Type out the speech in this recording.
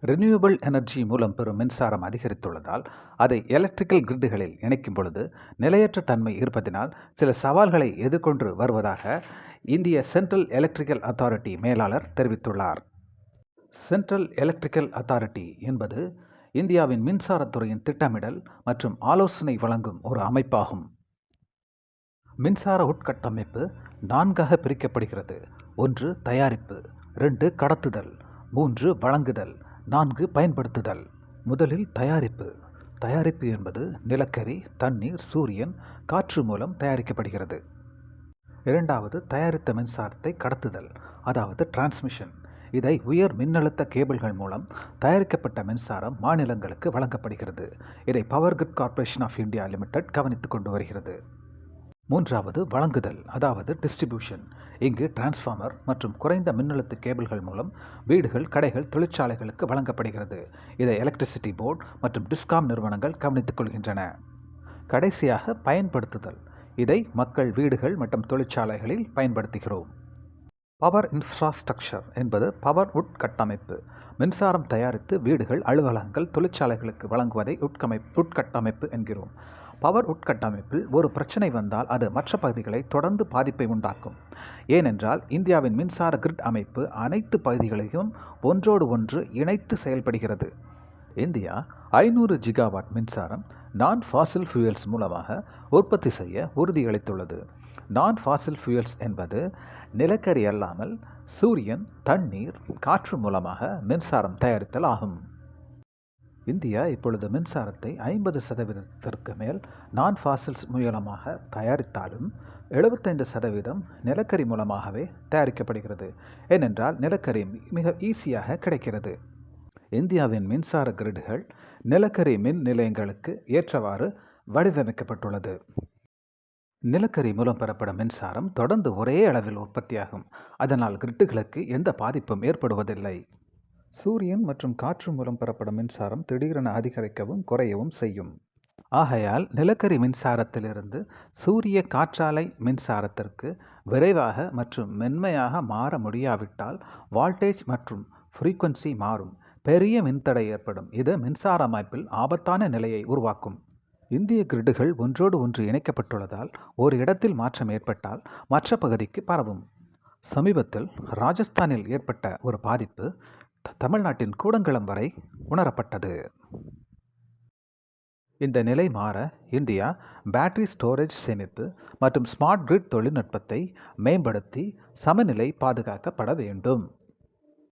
Renewable energy மூலம் பெறும் மின்சாரம் அதிகரித்துள்ளதால் அதை எலக்ட்ரிக்கல் கிரிட்டுகளில் இணைக்கும் பொழுது நிலையற்ற தன்மை இருப்பதினால் சில சவால்களை எதிர்கொண்டு வருவதாக இந்திய சென்ட்ரல் எலக்ட்ரிக்கல் அத்தாரிட்டி மேலாளர் தெரிவித்துள்ளார். சென்ட்ரல் எலக்ட்ரிக்கல் அத்தாரிட்டி என்பது இந்தியாவின் மின்சாரத்துறையின் திட்டமிடல் மற்றும் ஆலோசனை வழங்கும் ஒரு அமைப்பாகும். மின்சார உட்கட்டமைப்பு 4ஆக பிரிக்கப்படுகிறது. 1 தயாரிப்பு, 2 கடத்துதல், 3 வழங்குதல், 4 பயன்படுத்துதல். முதலில் தயாரிப்பு. தயாரிப்பு என்பது நிலக்கரி, தண்ணீர், சூரியன், காற்று மூலம் தயாரிக்கப்படுகிறது. இரண்டாவது தயாரித்த மின்சாரத்தை கடத்துதல், அதாவது டிரான்ஸ்மிஷன். இதை உயர் மின்னழுத்த கேபிள்கள் மூலம் தயாரிக்கப்பட்ட மின்சாரம் மாநிலங்களுக்கு வழங்கப்படுகிறது. இதை power grid corporation of India limited கவனித்துக் கொண்டு வருகிறது. மூன்றாவது வழங்குதல், அதாவது டிஸ்ட்ரிபியூஷன். இங்கு டிரான்ஸ்ஃபார்மர் மற்றும் குறைந்த மின்னழுத்த கேபிள்கள் மூலம் வீடுகள், கடைகள், தொழிற்சாலைகளுக்கு வழங்கப்படுகிறது. இதை எலக்ட்ரிசிட்டி போர்டு மற்றும் டிஸ்காம் நிறுவனங்கள் கவனித்துக் கொள்கின்றன. கடைசியாக பயன்படுத்துதல். இதை மக்கள் வீடுகள் மற்றும் தொழிற்சாலைகளில் பயன்படுத்துகிறோம். பவர் இன்ஃப்ராஸ்ட்ரக்சர் என்பது பவர் உட்கட்டமைப்பு. மின்சாரம் தயாரித்து வீடுகள், அலுவலகங்கள், தொழிற்சாலைகளுக்கு வழங்குவதை உட்கட்டமைப்பு என்கிறோம். பவர் உட்கட்டமைப்பில் ஒரு பிரச்சனை வந்தால் அது மற்ற பகுதிகளை தொடர்ந்து பாதிப்பை உண்டாக்கும். ஏனென்றால் இந்தியாவின் மின்சார கிரிட் அமைப்பு அனைத்து பகுதிகளையும் ஒன்றோடு ஒன்று இணைத்து செயல்படுகிறது. இந்தியா 500 ஜிகாவாட் மின்சாரம் நான் ஃபாசில் ஃபியூயல்ஸ் மூலமாக உற்பத்தி செய்ய உறுதியளித்துள்ளது. நான் ஃபாசில் ஃபியூயல்ஸ் என்பது நிலக்கரி அல்லாமல் சூரியன், தண்ணீர், காற்று மூலமாக மின்சாரம் தயாரித்தல் ஆகும். இந்தியா இப்பொழுது மின்சாரத்தை 50% மேல் நான் ஃபாசில்ஸ் மூலமாக தயாரித்தாலும் 75% நிலக்கரி மூலமாகவே தயாரிக்கப்படுகிறது. ஏனென்றால் நிலக்கரி மிக ஈஸியாக கிடைக்கிறது. இந்தியாவின் மின்சார கிரிடுகள் நிலக்கரி மின் நிலையங்களுக்கு ஏற்றவாறு வடிவமைக்கப்பட்டுள்ளது. நிலக்கரி மூலம் பெறப்படும் மின்சாரம் தொடர்ந்து ஒரே அளவில் உற்பத்தியாகும். அதனால் கிரிட்டுகளுக்கு எந்த பாதிப்பும் ஏற்படுவதில்லை. சூரியன் மற்றும் காற்று மூலம் பெறப்படும் மின்சாரம் திடீரென அதிகரிக்கவும் குறையவும் செய்யும். ஆகையால் நிலக்கரி மின்சாரத்திலிருந்து சூரிய காற்றாலை மின்சாரத்திற்கு விரைவாக மற்றும் மென்மையாக மாற முடியாவிட்டால் வால்டேஜ் மற்றும் ஃப்ரீக்வன்சி மாறும். பெரிய மின்தடை ஏற்படும். இது மின்சார அமைப்பில் ஆபத்தான நிலையை உருவாக்கும். இந்திய கிரிடுகள் ஒன்றோடு ஒன்று இணைக்கப்பட்டுள்ளதால் ஒரு இடத்தில் மாற்றம் ஏற்பட்டால் மற்ற பகுதிக்கு பரவும். சமீபத்தில் ராஜஸ்தானில் ஏற்பட்ட ஒரு பாதிப்பு தமிழ்நாட்டின் கூடங்குளம் வரை உணரப்பட்டது. இந்த நிலை மாற இந்தியா பேட்டரி ஸ்டோரேஜ் சேமிப்பு மற்றும் ஸ்மார்ட் கிரிட் தொழில்நுட்பத்தை மேம்படுத்தி சமநிலை பாதுகாக்கப்பட வேண்டும்.